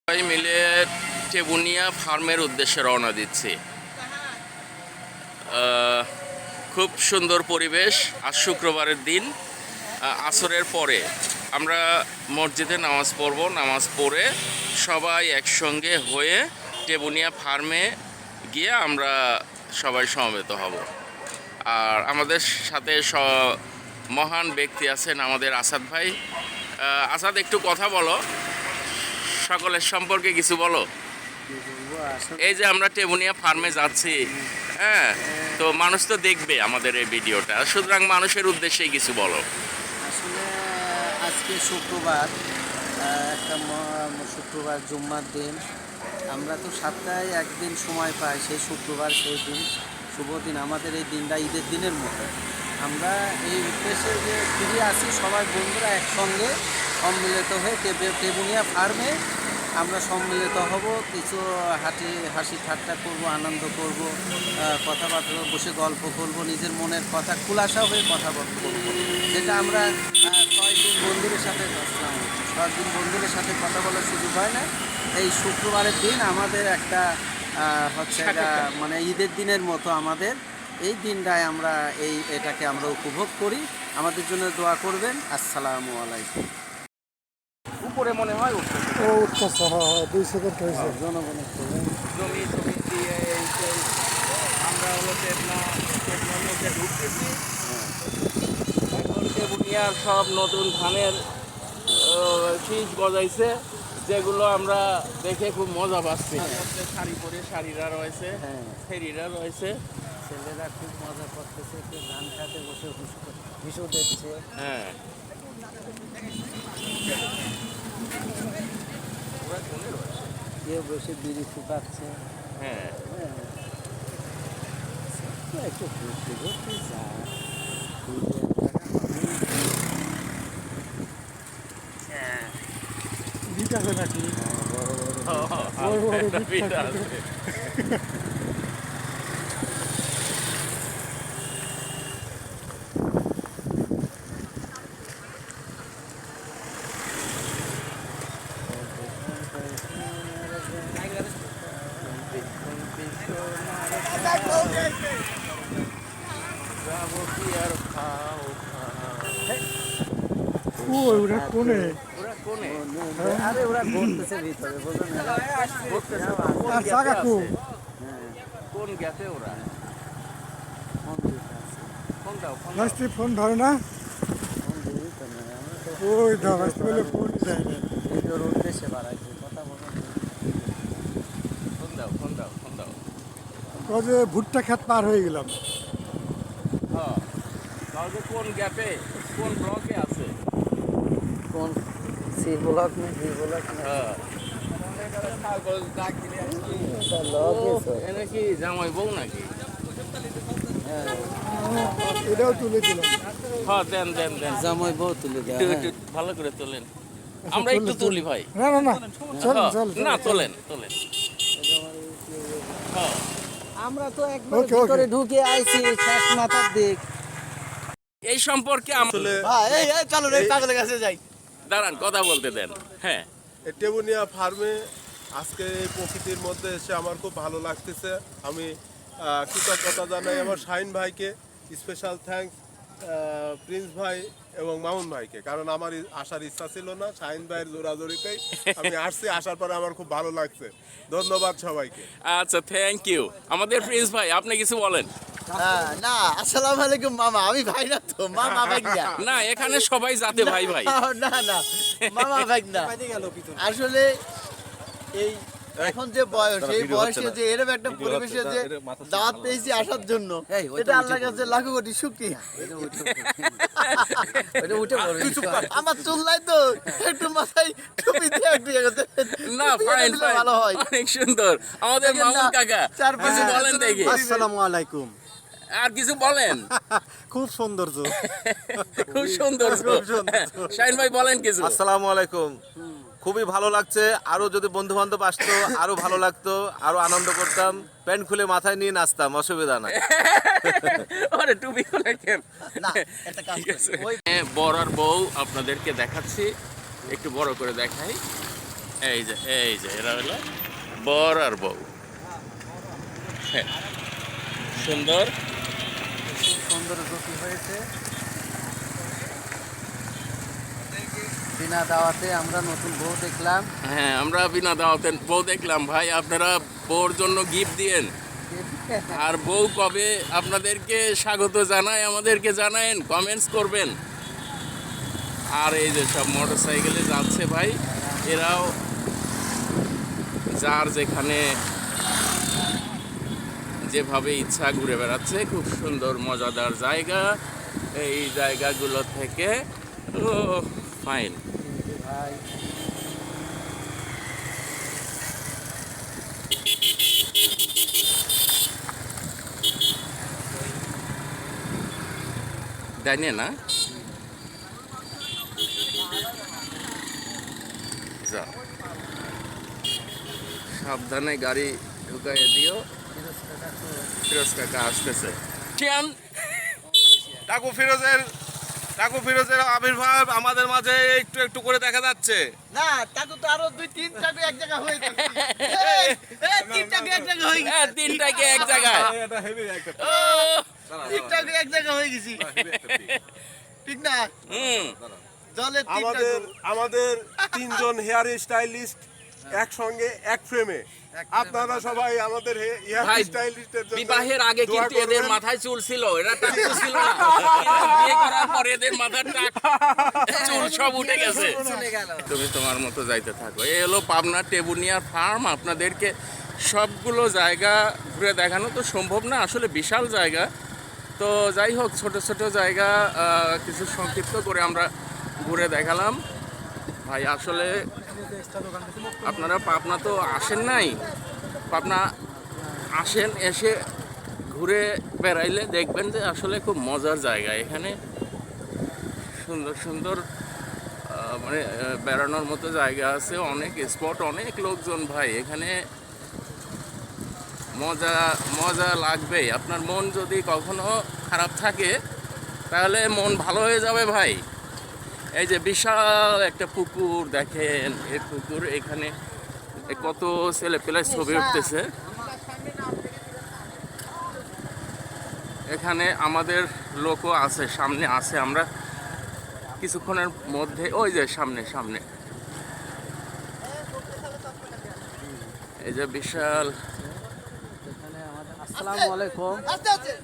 সবাই মিলে টেবুনিয়া ফার্মের উদ্দেশ্যে রওনা দিচ্ছি। খুব সুন্দর পরিবেশ। আজ শুক্রবারের দিন আসরের পরে আমরা মসজিদে নামাজ পড়ব। নামাজ পড়ে সবাই একসঙ্গে হয়ে টেবুনিয়া ফার্মে গিয়ে আমরা সবাই সমবেত হব। আর আমাদের সাথে মহান ব্যক্তি আছেন আমাদের আসাদ ভাই। আসাদ, একটু কথা বলো, সকলের সম্পর্কে কিছু বলো। এই যে আমরা টেবুনিয়া ফার্মে যাচ্ছি, হ্যাঁ, তো মানুষ তো দেখবে আমাদের এই ভিডিওটা, সুতরাং মানুষের উদ্দেশ্যে কিছু বলো। আসলে আজকে শুক্রবার, একটা শুক্রবার জুম্মার দিন। আমরা তো সপ্তাহে একদিন সময় পাই, সেই শুক্রবার, সেই দিন শুভ দিন। আমাদের এই দিনটা ঈদের দিনের মতো। আমরা এই উদ্দেশ্যে যে ফিরে আসি, সবাই বন্ধুরা একসঙ্গে সম্মিলিত হয়ে টেবুনিয়া ফার্মে আমরা সম্মিলিত হব। কিছু হাসি ঠাট্টা করব, আনন্দ করব, কথাবার্তা বসে গল্প করব, নিজের মনের কথা খোলাসা হয়ে কথাবার্তা করব, যেটা আমরা 6 দিন বন্ধুদের সাথে 10 দিন বন্ধুদের সাথে কথা বলার সুযোগ হয় না। এই শুক্রবারের দিন আমাদের একটা হচ্ছে মানে ঈদের দিনের মতো আমাদের এই দিনটায় আমরা এটাকে আমরা উপভোগ করি। আমাদের জন্য দোয়া করবেন। আসসালামু আলাইকুম। উপরে মনে হয় ও উঠতেছে, হ্যাঁ 2 সেকেন্ড হয়েছে। জনগণের জমি দিয়ে আমরা হলো টেবনার মধ্যে ঢুকতেছি। এখন টেবুনিয়ার সব নতুন ধানের শীষ গজাইছে, যেগুলো আমরা দেখে খুব মজা পাচ্ছি। শাড়ি পরে শাড়িরা রয়েছে, ফেরিরা রয়েছে, ছেলেরা খুব মজা করতেছে, কেউ ধান খাতে বসে হিসু দিচ্ছে। হ্যাঁ, কেউ বসে বিড়ি ফুটাচ্ছে। হ্যাঁ, একটু ঘুরতে ঘুরতে যায়। বিট আছে নাকি? বড় বড় বড় বড় বিট বিট আছে। আছে। ওরা কোনে? ওরা কোনে? আরে ওরা ঘুরতেছে ভিতরে, বুঝলেন না? ঘুরতেছে। আর জায়গা খুব। কোন গ্যাপে ওরা? কোনটাও লাস্টে ফোন ধরে না, ওই ধর আসতে বলে ফোন দেয় না। ভিতর উদ্দেশ্যে বাড়াইছে কথা বলেন। ফোন দাও। ও যে ভুট্টা খেত পার হয়ে গেলাম। হ্যাঁ, তাহলে কোন গ্যাপে, কোন ব্লকে আছে? কোন সি ব্লক না ডি ব্লক না? হ্যাঁ, এটা লক আছে। এনে কি জামাই বউ নাকি? এটাও তুলে দিলাম। হ্যাঁ, দেন। জামাই বউ তুলে দেয়। একটু ভালো করে তোলেন, আমরা একটু তুলি ভাই। না চল হ্যাঁ, চল না তোলেন। হ্যাঁ, আমরা তো একবার ওকে, ভিতরে ঢুকে আইছি, শেষ মাথার দিক। এই সম্পর্কে চলো রে পাগলের কাছে যাই। দাঁড়ান, কথা বলতে দেন। হ্যাঁ, টেবুনিয়া ফার্মে আজকে এই প্রকৃতির মধ্যে এসে আমার খুব ভালো লাগতেছে। আমি কৃতজ্ঞতা জানাই আমার শাহিন ভাইকে, স্পেশাল থ্যাঙ্কস প্রিন্স ভাই এবং মামুন ভাইকে, কারণ আমার আসার ইচ্ছা ছিল না। শাহিন ভাইয়ের জোরাজোরিতেই আমি আসছি, আসার পরে আমার খুব ভালো লাগছে। ধন্যবাদ সবাইকে। আচ্ছা, থ্যাংক ইউ। আমাদের প্রিন্স ভাই, আপনি কিছু বলেন। না, আসসালামু আলাইকুম মামা। আমি ভাই না তো, মামা ভাই না। না, এখানে সবাই যাতে ভাই। না মামা ভাই না। আসলে এই এখন যে বয়স, এই বয়সে যে এরকম একটা পরিবেশে যে দাওয়াত পেয়েছি আসার জন্য, এটা আল্লাহর কাছে লাখো কোটি শুকরিয়া। আমার চুল্লাই তো একটু মাথায় টুপি দিয়ে একটু না, ফাইন, ভালো হয়। অনেক সুন্দর। আমাদের মামুন কাকা, কিছু বলেন দেখি। আসসালামু আলাইকুম। আর কিছু বলেন। খুব সৌন্দর্য। খুব সুন্দর। শাহিন ভাই বলেন কিছু। আসসালামু আলাইকুম। খুবই ভালো লাগছে। আরো যদি বন্ধু বান্ধব আসতো আরো ভালো লাগতো, আরো আনন্দ করতাম, প্যান্ট খুলে মাথায় নিয়ে নাচতাম, অসুবিধা নাই। আরে টুপি খুলে কেন? না, একটা কাজ ঠিক আছে। করি। ওই বর আর বউ আপনাদেরকে দেখাচ্ছি, একটু বড় করে দেখাই। এই যে এরা হলো বর আর বউ। হ্যাঁ, সুন্দর। খুব সুন্দর জুটি হয়েছে। বিনা দাওয়াতে আমরা নতুন বউ দেখলাম। হ্যাঁ, আমরা বিনা দাওয়াতে বউ দেখলাম। ভাই আপনারা বউর জন্য গিফট দিয়েন, আর বউ কবে আপনাদেরকে স্বাগত জানায় আমাদেরকে জানায়েন, কমেন্টস করবেন। আর এই যে সব মোটর সাইকেলে যাচ্ছে ভাই, এরাও যার যেখানে যেভাবে ইচ্ছা ঘুরে বেড়াচ্ছে। খুব সুন্দর মজাদার জায়গা। এই জায়গাগুলো থেকে ফাইন। ভাই ডাইনে না, যাও সাবধানে গাড়ি ঢুকাইয়ে দিও। ফিরোজ কাকা আসতেছে। টাকু ফিরোজের আবির্ভাব আমাদের মাঝে একটু একটু করে দেখা যাচ্ছে। না টাকু তো আরো 2-3 টাকু এক জায়গা হয়ে যাচ্ছে। এই 3 টাকু এক জায়গা হয়ে গেছে। হ্যাঁ, তিনটাকে এক জায়গায়। এটা হেভি একটা 3 টাকু এক জায়গা হয়ে গেছি। ঠিক না? হুম, জলে 3 আমাদের টাকু। আমাদের 3 জন হেয়ার স্টাইলিস্ট একসঙ্গে এক ফ্রেমে। আপনারা সবাই আমাদের হেয়ার ভাই, স্টাইলিস্টের জন্য বিবাহের আগে দোয়া কিন্তু এদের করবেন। মাথায় চুল ছিল, এরা টাকু ছিল না। কিন্তু বিয়ে করার পরে এদের মাথার চুল সব উঠে গেছে। চলে গেল। তুমি তোমার মতো যাইতে থাকো। এই হলো পাবনা টেবুনিয়ার ফার্ম। আপনাদেরকে সবগুলো জায়গা ঘুরে দেখানো তো সম্ভব না, আসলে বিশাল জায়গা। তো যাই হোক, ছোট ছোট জায়গা কিছু সংক্ষিপ্ত করে আমরা ঘুরে দেখালাম। ভাই আসলে আপনারা পাবনা তো আসেন নাই, পাবনা আসেন, এসে ঘুরে বেড়াইলে দেখবেন যে আসলে খুব মজার জায়গা। এখানে সুন্দর সুন্দর মানে বেড়ানোর মতো জায়গা আছে, অনেক স্পট, অনেক লোকজন। ভাই এখানে মজা মজা লাগবেই। আপনার মন যদি কখনো খারাপ থাকে তাহলে মন ভালো হয়ে যাবে ভাই। এই যে বিশাল একটা পুকুর দেখেন, এই পুকুর, এখানে কত ছেলে পেলে ছবি উঠতেছে। এখানে আমাদের লোকও আছে, সামনে আছে। আমরা কিছুক্ষণের মধ্যে ওই যে সামনে সামনে এই যে বিশাল। এখানে আমাদের আসসালামু আলাইকুম।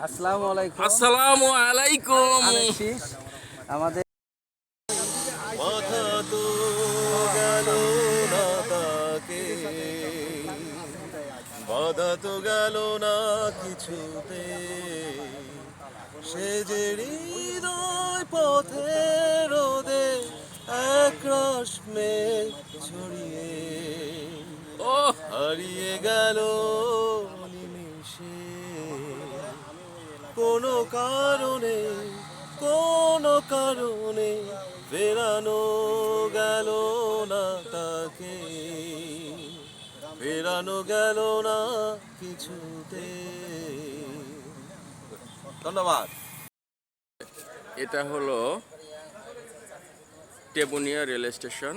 আসসালামু আলাইকুম। আসসালামু আলাইকুম। আনিস, আমাদের মাথা তো গেল না তাকে, বাধা তো গেল না কিছুতে, সে যে হৃদয় পথে রোদে একরাশ মেঘ ছড়িয়ে ও হারিয়ে গেল নিমিষে, কোনো কারণে ফেরানো গেল না তাকে, ফেরানো গেল না কিছুতে। ধন্যবাদ। এটা হলো টেবুনিয়া রেল স্টেশন।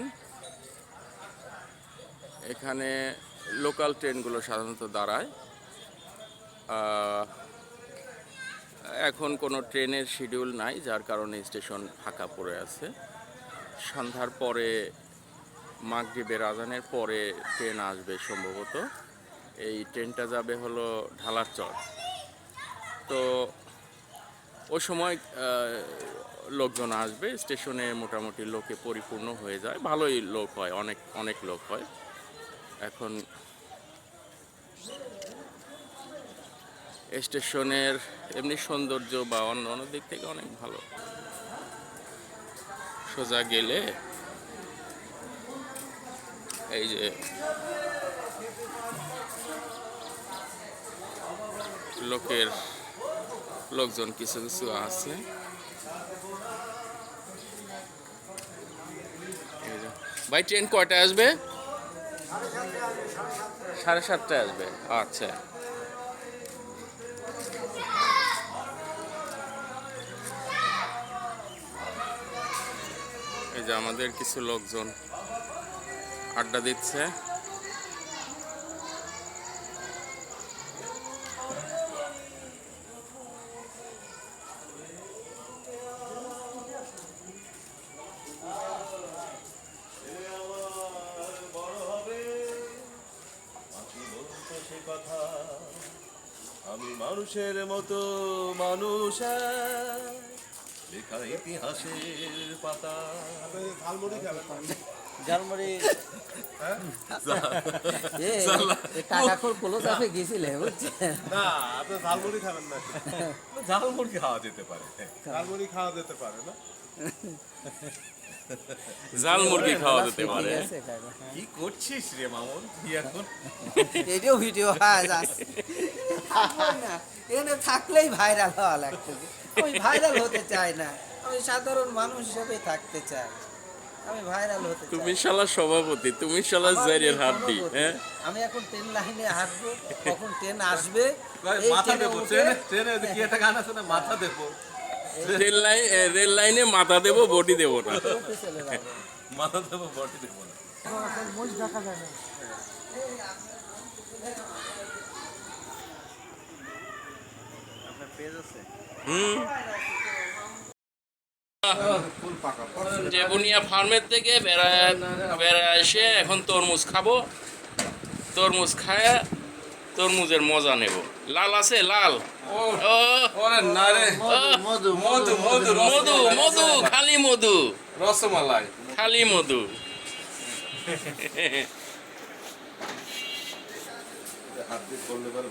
এখানে লোকাল ট্রেনগুলো সাধারণত দাঁড়ায়। এখন কোনো ট্রেনের শিডিউল নাই, যার কারণে স্টেশন ফাঁকা পড়ে আছে। সন্ধ্যার পরে, মাগরিবের আজানের পরে ট্রেন আসবে সম্ভবত। এই ট্রেনটা যাবে হলো ঢালারচর। তো ওই সময় লোকজন আসবে, স্টেশনে মোটামুটি লোকে পরিপূর্ণ হয়ে যায়, ভালোই লোক হয়, অনেক অনেক লোক হয়। এখন স্টেশনের এমনি সৌন্দর্য বা অন্য অন্য দিক থেকে অনেক ভালো। সোজা গেলে এই যে লোকজন কিছু কিছু আছে। এই যে, ভাই ট্রেন কয়টায় আসবে? 7:30টায় আসবে। আচ্ছা, এই যে আমাদের কিছু লোকজন আড্ডা দিচ্ছে। আমি মানুষের মতো মানুষ লেখা ইতিহাসের পাতা। আপনি ঝালমুড়ি খাবেন? ঝালমুড়ি টাকাখোর ক্লোজ আপে গেছিলে বুঝছেন? না, আপনি ঝালমুড়ি খাবেন না? ঝালমুড়ি খাওয়া যেতে পারে। ঝালমুড়ি খাওয়া যেতে পারে না? জাল মুরগি খাওয়া যেতে পারে। ঠিক আছে, কাকা। কি করছিস রে মামুন তুই এখন? এটাও ভিডিও হয় যাচ্ছে না, এখানে থাকলেই ভাইরাল হওয়া লাগতেছে। আমি ভাইরাল হতে চাই না, আমি সাধারণ মানুষ হিসেবে থাকতে চাই, আমি ভাইরাল হতে চাই। তুমি শালা সভাপতি, তুমি শালা আমার জেরির নেই হাড্ডি। কোনো গতি। হ্যাঁ, আমি এখন ট্রেন লাইনে হাঁটবো, কখন ট্রেন আসবে এই মাথা ট্রেনে দেবো উঠে ট্রেনে কি একটা গান আছে না, মাথা দেবো, রেল লাইনে মাথা দেবো, বডি দেবো না। উঠে চলে যাবো। মাথা দেবো বটি দেবো না। হুম। জেবুনিয়া ফার্মের থেকে বেড়া এসে এখন তরমুজ খাবো। তরমুজ খায় তরমুজের মজা নেব। লাল আছে, লাল। ও ওরে না রে, মধু মধু মধু মধু, মধু, খালি মধু, রসমালাই। খালি মধু। হাত দিয়ে করলে পরে